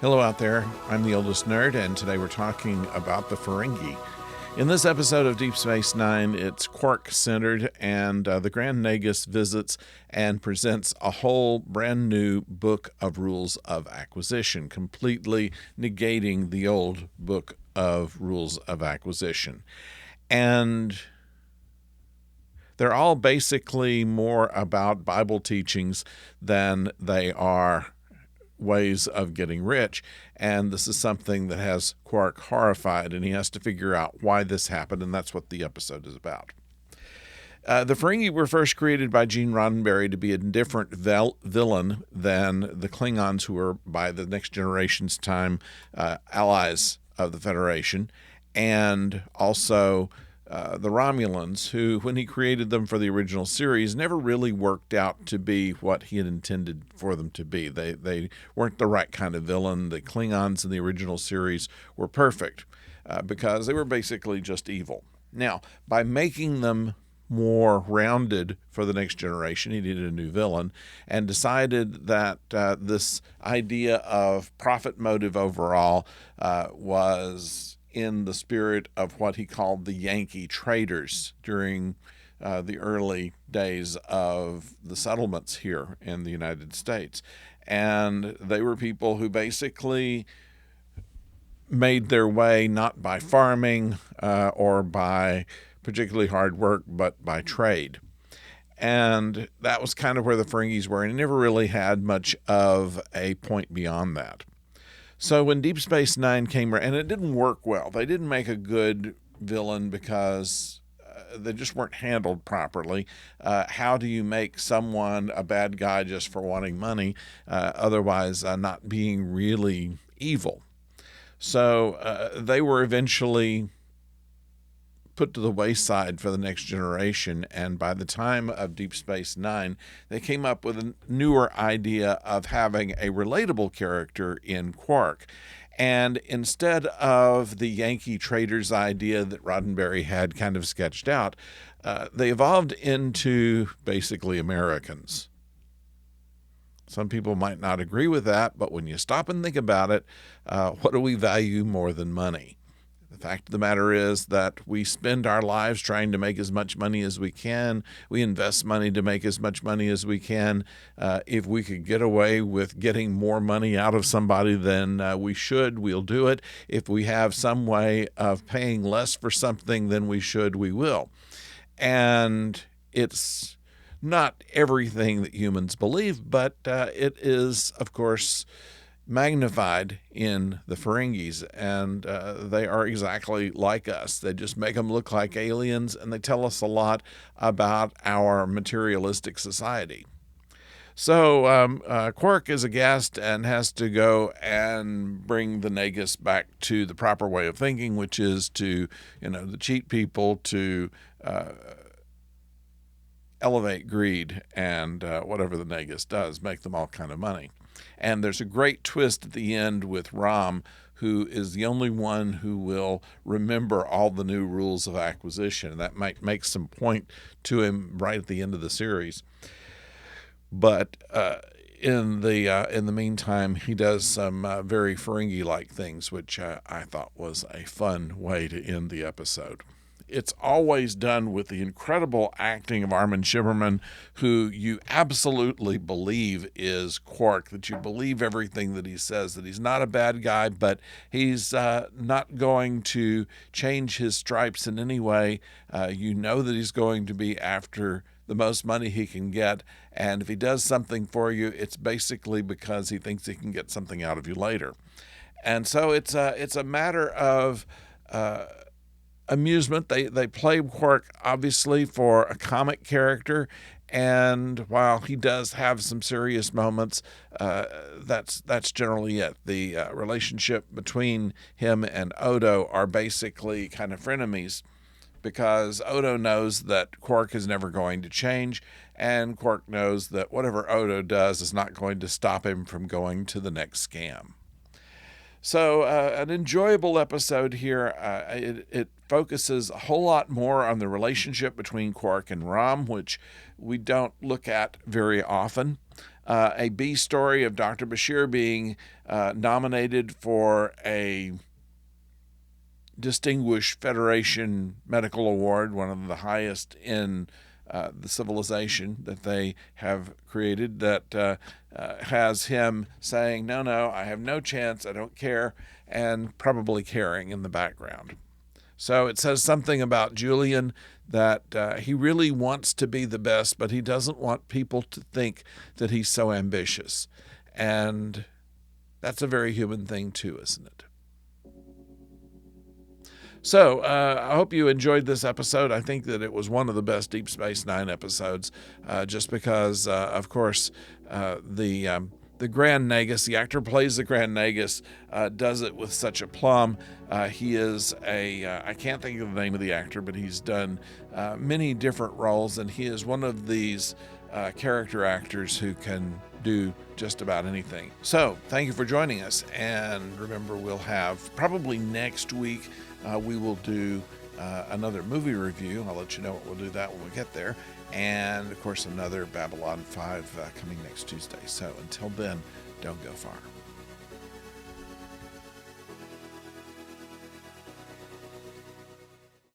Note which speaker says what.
Speaker 1: Hello out there, I'm the oldest nerd, and today we're talking about the Ferengi. In this episode of Deep Space Nine, it's Quark-centered, and the Grand Nagus visits and presents a whole brand new book of rules of acquisition, completely negating the old book of rules of acquisition. And they're all basically more about Bible teachings than they are ways of getting rich. And this is something that has Quark horrified, and he has to figure out why this happened, and that's what the episode is about. The Ferengi were first created by Gene Roddenberry to be a different villain than the Klingons, who were, by the Next Generation's time, allies of the Federation, and also the Romulans, who, when he created them for the original series, never really worked out to be what he had intended for them to be. They weren't the right kind of villain. The Klingons in the original series were perfect because they were basically just evil. Now, by making them more rounded for the Next Generation, he needed a new villain, and decided that this idea of profit motive overall was in the spirit of what he called the Yankee traders during the early days of the settlements here in the United States. And they were people who basically made their way not by farming or by particularly hard work, but by trade. And that was kind of where the Ferengis were, and he never really had much of a point beyond that. So when Deep Space Nine came around, and it didn't work well, they didn't make a good villain because they just weren't handled properly. How do you make someone a bad guy just for wanting money, otherwise not being really evil? So they were eventually put to the wayside for the Next Generation, and by the time of Deep Space Nine, they came up with a newer idea of having a relatable character in Quark. And instead of the Yankee traders idea that Roddenberry had kind of sketched out, they evolved into basically Americans. Some people might not agree with that, but when you stop and think about it, what do we value more than money? The fact of the matter is that we spend our lives trying to make as much money as we can. We invest money to make as much money as we can. If we could get away with getting more money out of somebody than we should, we'll do it. If we have some way of paying less for something than we should, we will. And it's not everything that humans believe, but it is, of course, magnified in the Ferengis, and they are exactly like us. They just make them look like aliens, and they tell us a lot about our materialistic society. So Quark is a guest and has to go and bring the Nagus back to the proper way of thinking, which is to, to cheat people, to elevate greed, and whatever the Nagus does, make them all kind of money. And there's a great twist at the end with Rom, who is the only one who will remember all the new rules of acquisition. That might make some point to him right at the end of the series. But in the meantime, he does some very Ferengi-like things, which I thought was a fun way to end the episode. It's always done with the incredible acting of Armin Shimerman, who you absolutely believe is Quark, that you believe everything that he says, that he's not a bad guy, but he's not going to change his stripes in any way. You know that he's going to be after the most money he can get, and if he does something for you, it's basically because he thinks he can get something out of you later. And so it's a matter of amusement. They play Quark obviously for a comic character, and while he does have some serious moments, that's generally it. The relationship between him and Odo are basically kind of frenemies, because Odo knows that Quark is never going to change, and Quark knows that whatever Odo does is not going to stop him from going to the next scam. So an enjoyable episode here. It focuses a whole lot more on the relationship between Quark and Rom, which we don't look at very often. a B story of Dr. Bashir being nominated for a Distinguished Federation Medical Award, one of the highest in the civilization that they have created, that has him saying, no, I have no chance, I don't care, and probably caring in the background. So it says something about Julian, that he really wants to be the best, but he doesn't want people to think that he's so ambitious. And that's a very human thing too, isn't it? So I hope you enjoyed this episode. I think that it was one of the best Deep Space Nine episodes, just because, of course, the Grand Nagus, the actor who plays the Grand Nagus, does it with such aplomb. He is I can't think of the name of the actor, but he's done many different roles, and he is one of these character actors who can do just about anything. So thank you for joining us, and remember, we'll have probably next week we will do another movie review. I'll let you know what we'll do that when we get there, and of course another Babylon 5 coming next Tuesday. So until then, don't go far.